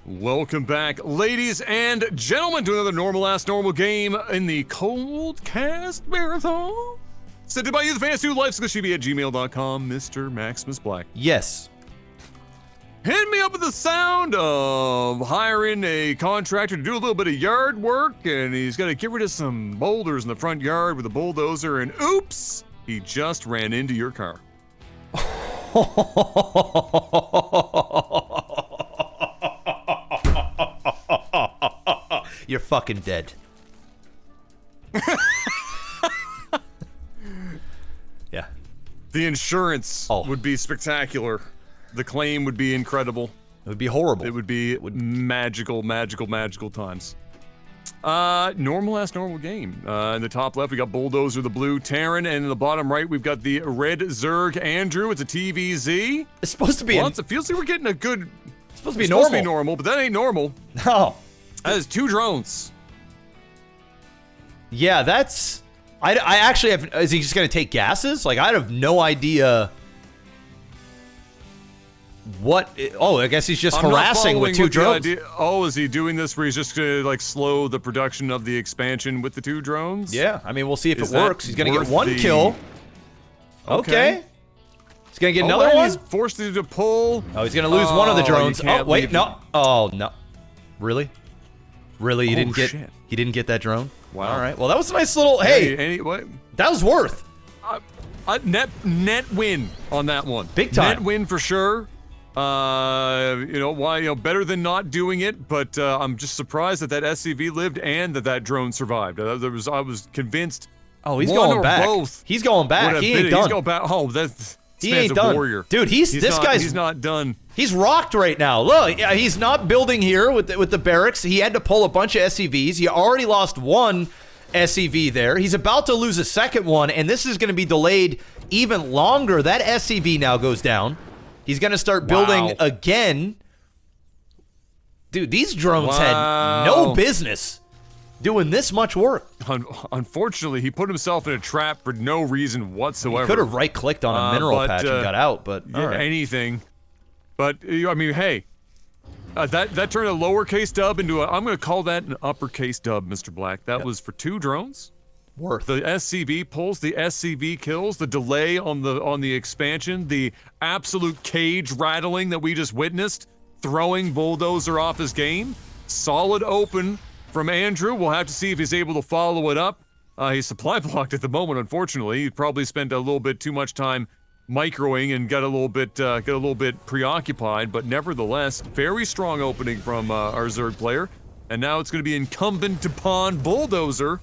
Welcome back, ladies and gentlemen, to another normal game in the Cold Cast Marathon. Sent to by you, the fans, to lifesquishy@gmail.com, Mr. Maximus Black. Yes. Hit me up with the sound of hiring a contractor to do a little bit of yard work, and he's got to get rid of some boulders in the front yard with a bulldozer, and oops, he just ran into your car. You're fucking dead. Yeah. The insurance would be spectacular. The claim would be incredible. It would be horrible. It would be magical times. Normal game. In the top left, we got Bulldozer, the blue Terran, and in the bottom right, we've got the red Zerg Andrew. It's a TVZ. It's supposed to be. It feels like we're getting a good. It's supposed to be normal. Supposed to be normal, but that ain't normal. No. That is 2 drones. Yeah, that's. I actually have. Is he just gonna take gases? Like, I have no idea. What? I guess he's just harassing with 2 drones. Is he doing this where he's just gonna like slow the production of the expansion with the 2 drones? Yeah, I mean, we'll see if it works. He's gonna get 1 kill. Okay. He's gonna get another one. He's forced to pull. Oh, he's gonna lose one of the drones. Oh, wait, no. Oh, no. Really? Really? He didn't get? Shit. He didn't get that drone? Wow. All right. Well, that was a nice little. Hey, what? That was worth. Net win on that one. Big time. Net win for sure. Better than not doing it, but I'm just surprised that SCV lived and that drone survived. I was convinced. Oh, he's going back. Both he's going back. He ain't done. He's going back. Oh, he ain't done. Warrior. Dude, he's not done. He's rocked right now. Look, he's not building here with the barracks. He had to pull a bunch of SCVs. He already lost 1 SCV there. He's about to lose a second one, and this is going to be delayed even longer. That SCV now goes down. He's going to start building again. Dude, these drones had no business doing this much work. Unfortunately, he put himself in a trap for no reason whatsoever. He could have right-clicked on a mineral patch and got out, but anything. But, I mean, hey, that turned a lowercase dub into I'm going to call that an uppercase dub, Mr. Black. That was for 2 drones. Worth. The SCV pulls, the SCV kills, the delay on the expansion, the absolute cage rattling that we just witnessed, throwing Bulldozer off his game. Solid open from Andrew. We'll have to see if he's able to follow it up. He's supply blocked at the moment, unfortunately. He probably spent a little bit too much time microing and got a little bit preoccupied, but nevertheless, very strong opening from our Zerg player. And now it's going to be incumbent upon Bulldozer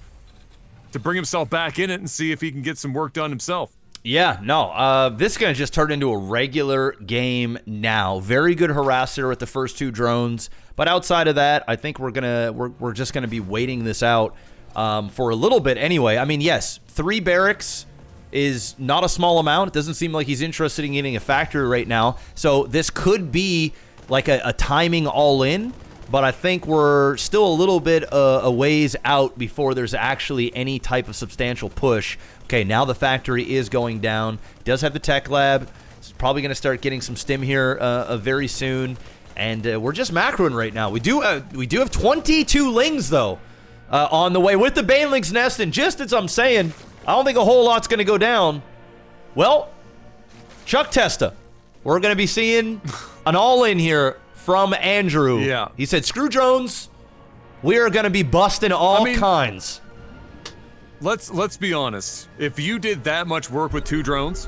to bring himself back in it and see if he can get some work done himself. Yeah, no, this is going to just turn into a regular game now. Very good harasser with the first 2 drones, but outside of that, I think we're just gonna be waiting this out for a little bit anyway. I mean, yes, 3 barracks is not a small amount. It doesn't seem like he's interested in getting a factory right now, so this could be like a timing all-in. But I think we're still a little bit a ways out before there's actually any type of substantial push. Okay, now the factory is going down. It does have the tech lab. It's probably going to start getting some stim here very soon. And we're just macroing right now. We do have 22 lings, though, on the way with the Baneling's nest. And just as I'm saying, I don't think a whole lot's going to go down. Well, Chuck Testa, we're going to be seeing an all-in here from Andrew. Yeah. He said, screw drones. We are going to be busting all kinds. Let's be honest. If you did that much work with 2 drones,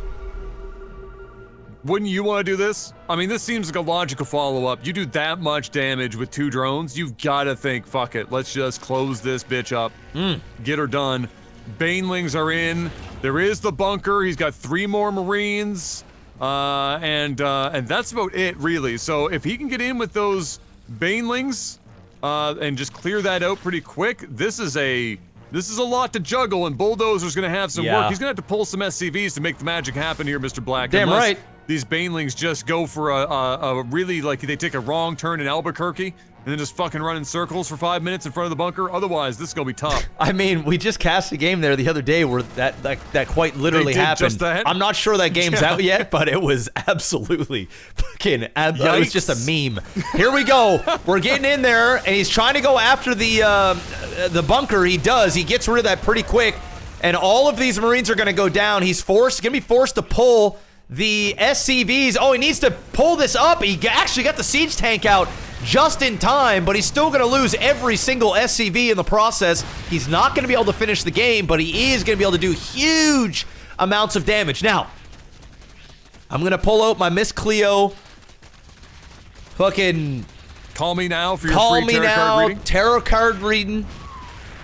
wouldn't you want to do this? I mean, this seems like a logical follow-up. You do that much damage with 2 drones, you've got to think, fuck it, let's just close this bitch up. Get her done. Banelings are in. There is the bunker. He's got 3 more Marines. And that's about it, really. So if he can get in with those Banelings, and just clear that out pretty quick, this is a lot to juggle, and Bulldozer's gonna have some work. He's gonna have to pull some SCVs to make the magic happen here, Mr. Black. Damn right. these Banelings just go for a really, like, they take a wrong turn in Albuquerque and then just fucking run in circles for 5 minutes in front of the bunker. Otherwise, this is gonna be tough. I mean, we just cast a game there the other day where that quite literally happened. Just that? I'm not sure that game's out yet, but it was absolutely fucking. It was just a meme. Here we go. We're getting in there, and he's trying to go after the bunker. He does. He gets rid of that pretty quick, and all of these Marines are gonna go down. He's gonna be forced to pull the SCVs. Oh, he needs to pull this up. He actually got the siege tank out just in time, but he's still going to lose every single SCV in the process. He's not going to be able to finish the game, but he is going to be able to do huge amounts of damage. Now, I'm going to pull out my Miss Cleo. Fucking... Call me now for your free tarot card reading. Tarot card reading.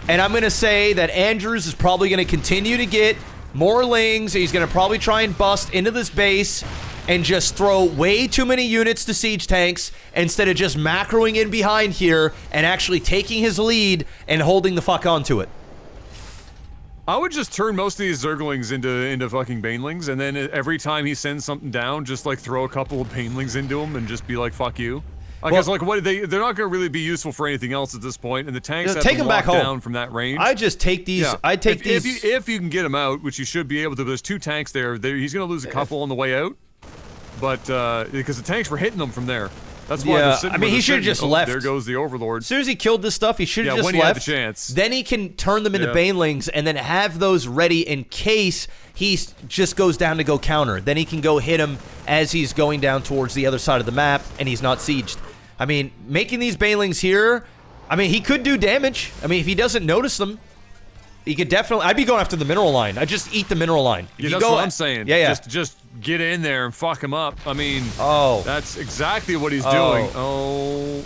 And I'm going to say that Andrews is probably going to continue to get more lings. He's going to probably try and bust into this base and just throw way too many units to siege tanks instead of just macroing in behind here and actually taking his lead and holding the fuck onto it. I would just turn most of these Zerglings into fucking Banelings, and then every time he sends something down, just like throw a couple of Banelings into him and just be like, fuck you. I guess like what they're not going to really be useful for anything else at this point, and the tanks have to walk down from that range. I just take these. Yeah. I take these. If you can get them out, which you should be able to. There's 2 tanks there. He's going to lose a couple on the way out. But, because the tanks were hitting them from there. That's why they're sitting. I mean, he should have just left. There goes the Overlord. As soon as he killed this stuff, he should have just left. When he had the chance. Then he can turn them into Banelings and then have those ready in case he just goes down to go counter. Then he can go hit him as he's going down towards the other side of the map and he's not sieged. I mean, making these Banelings here, I mean, he could do damage. I mean, if he doesn't notice them, he could definitely... I'd be going after the mineral line. I'd just eat the mineral line. Yeah, that's what I'm saying. Yeah. Just get in there and fuck him up. I mean, that's exactly what he's doing. All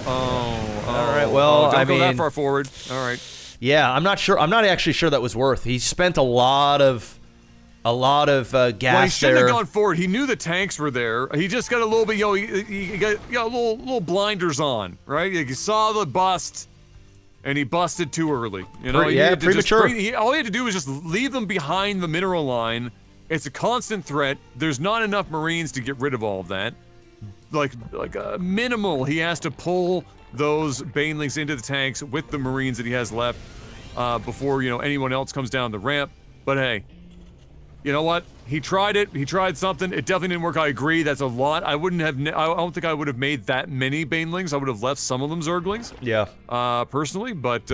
right, well, don't go that far forward. All right. Yeah, I'm not sure. I'm not actually sure that was worth. He spent a lot of gas there. Well, he shouldn't have gone forward. He knew the tanks were there. He just got a little bit, he got little blinders on, right? Like, he saw the bust. And he busted too early. You know, premature. All he had to do was just leave them behind the mineral line. It's a constant threat. There's not enough Marines to get rid of all of that. Like minimal. He has to pull those Banelings into the tanks with the Marines that he has left before anyone else comes down the ramp. But hey, you know what? He tried it. He tried something. It definitely didn't work. I agree. That's a lot. I don't think I would have made that many Banelings. I would have left some of them Zerglings. Yeah. Personally, but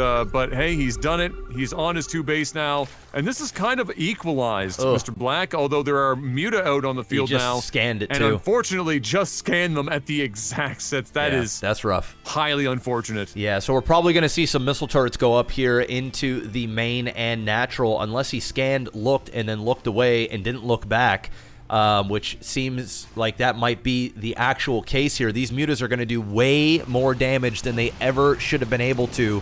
hey, he's done it. He's on his 2 base now, and this is kind of equalized, Mr. Black. Although there are Muta out on the field now. He just scanned it and too. Unfortunately, just scanned them at the exact sets. That's rough. Highly unfortunate. Yeah. So we're probably going to see some missile turrets go up here into the main and natural, unless he scanned, looked, and then looked away and didn't look back. Which seems like that might be the actual case here. These mutas are going to do way more damage than they ever should have been able to.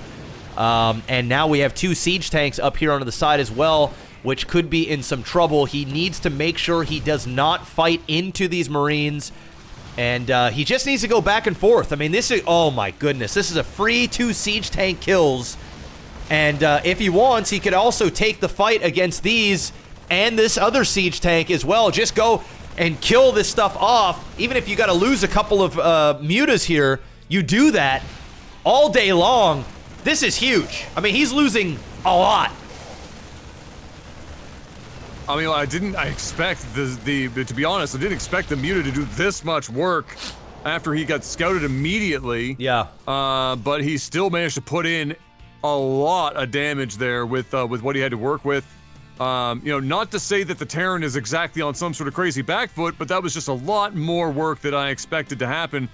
And now we have 2 siege tanks up here on the side as well, which could be in some trouble. He needs to make sure he does not fight into these Marines. And he just needs to go back and forth. I mean, this is... Oh, my goodness. This is a free 2 siege tank kills. And if he wants, he could also take the fight against these... and this other siege tank as well. Just go and kill this stuff off. Even if you got to lose a couple of mutas here, you do that all day long. This is huge. I mean, he's losing a lot. I mean, I expect to be honest, I didn't expect the muta to do this much work after he got scouted immediately. Yeah. But he still managed to put in a lot of damage there with what he had to work with. Not to say that the Terran is exactly on some sort of crazy back foot, but that was just a lot more work that I expected to happen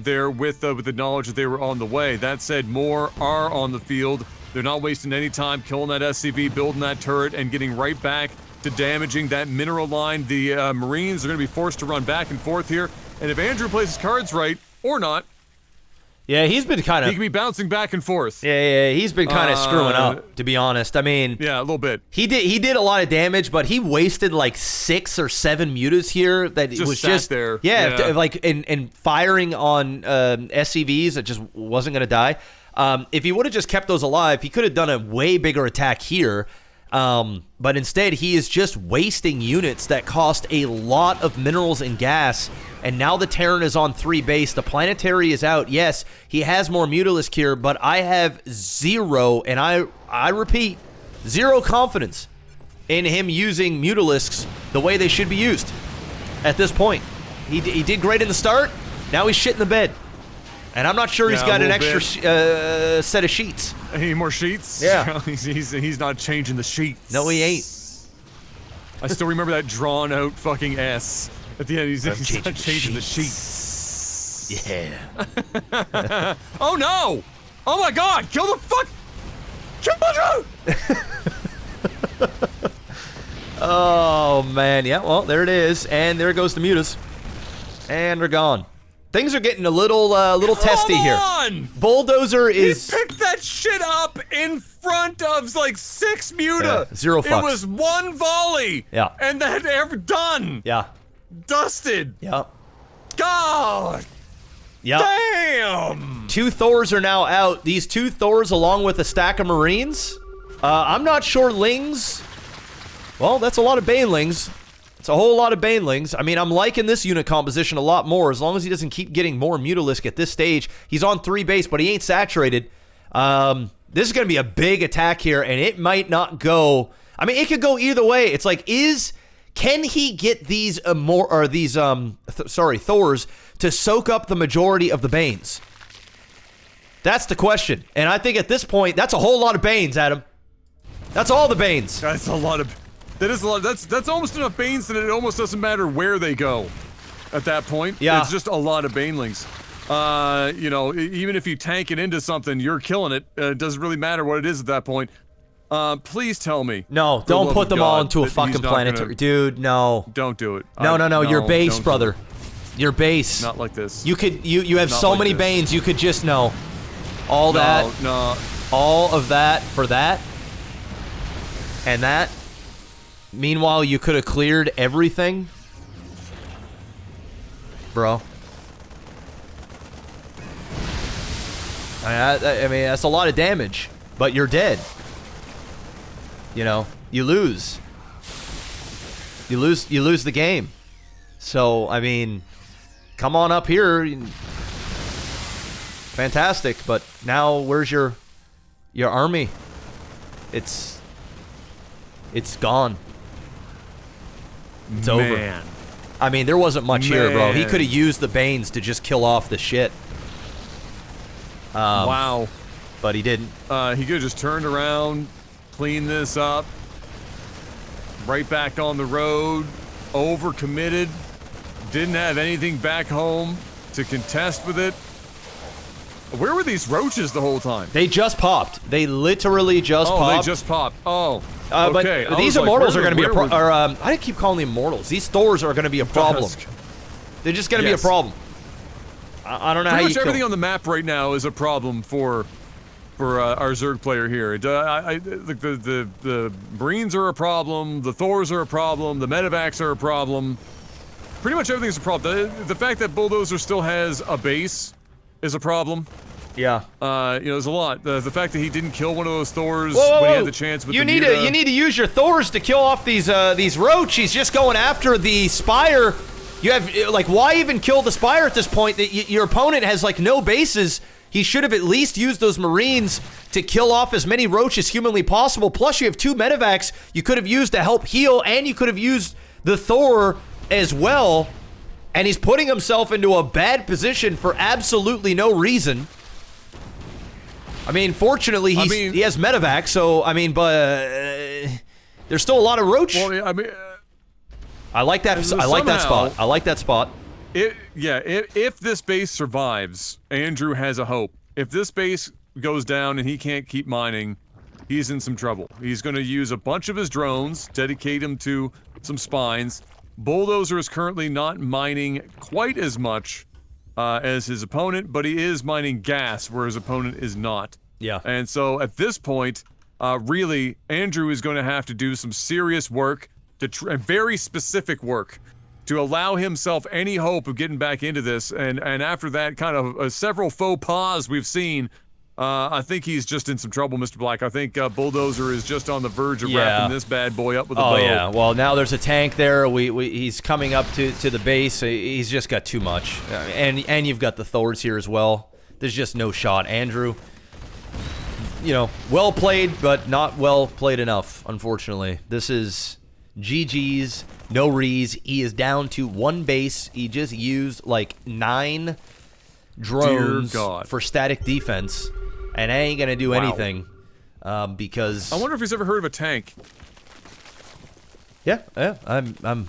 there with the knowledge that they were on the way. That said, more are on the field. They're not wasting any time killing that SCV, building that turret, and getting right back to damaging that mineral line. The Marines are going to be forced to run back and forth here, and if Andrew plays his cards right, or not, yeah, he's been kind of... He can be bouncing back and forth. Yeah, he's been kind of screwing up, to be honest. I mean... Yeah, a little bit. He did a lot of damage, but he wasted like 6 or 7 mutas here that was just... there. Yeah, like, and firing on SCVs that just wasn't going to die. If he would have just kept those alive, he could have done a way bigger attack here. But instead, he is just wasting units that cost a lot of minerals and gas. And now the Terran is on 3 base. The planetary is out. Yes, he has more Mutalisk here, but I have zero, and I repeat, zero confidence in him using Mutalisks the way they should be used at this point. He did great in the start. Now he's shit in the bed. And I'm not sure he's got an extra set of sheets. Any more sheets? Yeah. he's not changing the sheets. No, he ain't. I still remember that drawn out fucking S at the end. He's not changing the sheets. Yeah. Oh no! Oh my god! Kill the fuck! Kill the drone! Oh man, yeah. Well, there it is, and there goes the mutas, and they're gone. Things are getting a little testy here. Come on! Bulldozer is... He picked that shit up in front of like 6 muta. Yeah, zero fucks. It was 1 volley. Yeah. And that ever done. Yeah. Dusted. Yeah. God. Yeah. Damn. 2 Thors are now out. These 2 Thors along with a stack of Marines. I'm not sure Lings... Well, that's a lot of Banelings. It's a whole lot of Banelings. I mean, I'm liking this unit composition a lot more, as long as he doesn't keep getting more Mutalisk at this stage. He's on 3 base, but he ain't saturated. This is going to be a big attack here, and it might not go... I mean, it could go either way. It's like, can he get these Thors to soak up the majority of the Banes? That's the question. And I think at this point, that's a whole lot of Banes, Adam. That's all the Banes. That's a lot of... That is a lot. That's almost enough Banes that it almost doesn't matter where they go at that point. Yeah. It's just a lot of Banelings. You know, even if you tank it into something, you're killing it. It doesn't really matter what it is at that point. Please tell me. No, don't put them all into a fucking planetary. Dude, no. Don't do it. No, your base, brother. Your base. Not like this. You have so many Banes, you could just know. All of that for that. And that. Meanwhile, you could have cleared everything. Bro. I mean, that's a lot of damage. But you're dead. You know, you lose. You lose the game. So, I mean, come on up here. Fantastic. But now, where's your army? It's gone. It's over. I mean, there wasn't much here, bro. He could have used the Banes to just kill off the shit. Wow. But he didn't. He could have just turned around, cleaned this up, right back on the road, overcommitted, didn't have anything back home to contest with it. Where were these roaches the whole time? They just popped. They literally just popped. Oh, they just popped. Oh. Okay. But these Immortals are going to be a problem. I keep calling them Immortals. These Thors are going to be a problem. They're just going to be a problem. I don't know how you Pretty much everything on the map right now is a problem for our Zerg player here. The Marines are a problem. The Thors are a problem. The Medevacs are a problem. Pretty much everything's a problem. The fact that Bulldozer still has a base is a problem. Yeah. You know, there's a lot. The fact that he didn't kill one of those Thors when he had the chance with you need to use your Thors to kill off these roach. He's just going after the Spire. You have, like, why even kill the Spire at this point? Your opponent has, like, no bases. He should have at least used those Marines to kill off as many roach as humanly possible. Plus, you have 2 Medevacs you could have used to help heal, and you could have used the Thor as well. And he's putting himself into a bad position for absolutely no reason. I mean, fortunately, he has Medevac, so, I mean, but there's still a lot of roach. Well, I mean... I like that. I like that spot. I like that spot. If this base survives, Andrew has a hope. If this base goes down and he can't keep mining, he's in some trouble. He's going to use a bunch of his drones, dedicate them to some spines. Bulldozer is currently not mining quite as much as his opponent, but he is mining gas where his opponent is not. Yeah. And so at this point, really, Andrew is going to have to do some serious work, very specific work, to allow himself any hope of getting back into this. And after that kind of several faux pas we've seen I think he's just in some trouble, Mr. Black. I think Bulldozer is just on the verge of Yeah. wrapping this bad boy up with a bow. Oh yeah. Well, now there's a tank there. He's coming up to the base. He's just got too much, and you've got the Thors here as well. There's just no shot, Andrew. You know, well played, but not well played enough. Unfortunately, this is GG's. No rees. He is down to 1 base. He just used like 9 drones for static defense, and I ain't gonna do anything because I wonder if he's ever heard of a tank. Yeah, I'm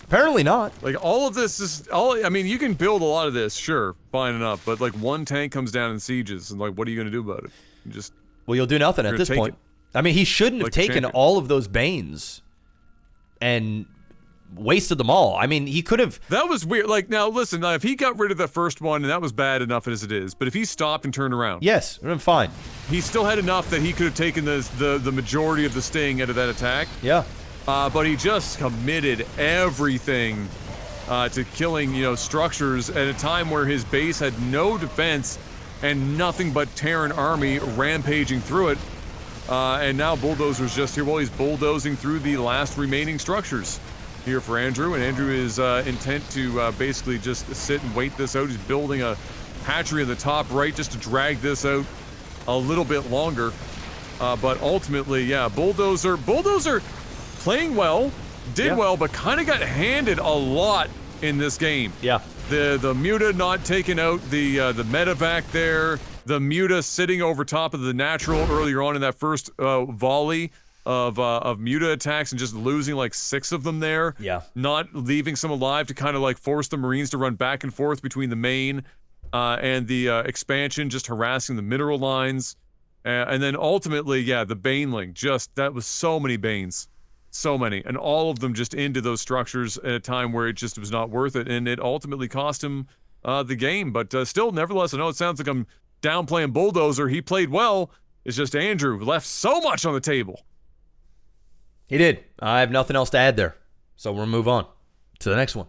apparently not. Like all of this is I mean, you can build a lot of this, sure, fine enough, but like one tank comes down in sieges, and like, what are you gonna do about it? You just you'll do nothing at this point. I mean, he shouldn't have taken all of those Banes and wasted them all. I mean, he could have. That was weird. Like, now listen, if he got rid of the first one, and that was bad enough as it is, but if he stopped and turned around, yes, I'm fine. He still had enough that he could have taken the majority of the sting out of that attack. Yeah. But he just committed everything to killing, you know, structures at a time where his base had no defense and nothing but Terran army rampaging through it. And now Bulldozer's just here while he's bulldozing through the last remaining structures here for Andrew. And Andrew is intent to basically just sit and wait this out. He's building a hatchery in the top right just to drag this out a little bit longer. But ultimately, yeah, Bulldozer playing well, did well, but kind of got handed a lot in this game. Yeah. The Muta not taking out the medevac there, the Muta sitting over top of the natural earlier on in that first volley of Muta attacks and just losing like 6 of them there. Yeah. Not leaving some alive to kind of like force the Marines to run back and forth between the main and the expansion, just harassing the mineral lines. And then ultimately, yeah, the Baneling, that was so many Banes. So many, and all of them just into those structures at a time where it just was not worth it, and it ultimately cost him the game. But still, nevertheless, I know it sounds like I'm downplaying Bulldozer. He played well. It's just Andrew left so much on the table. He did. I have nothing else to add there, so we'll move on to the next one.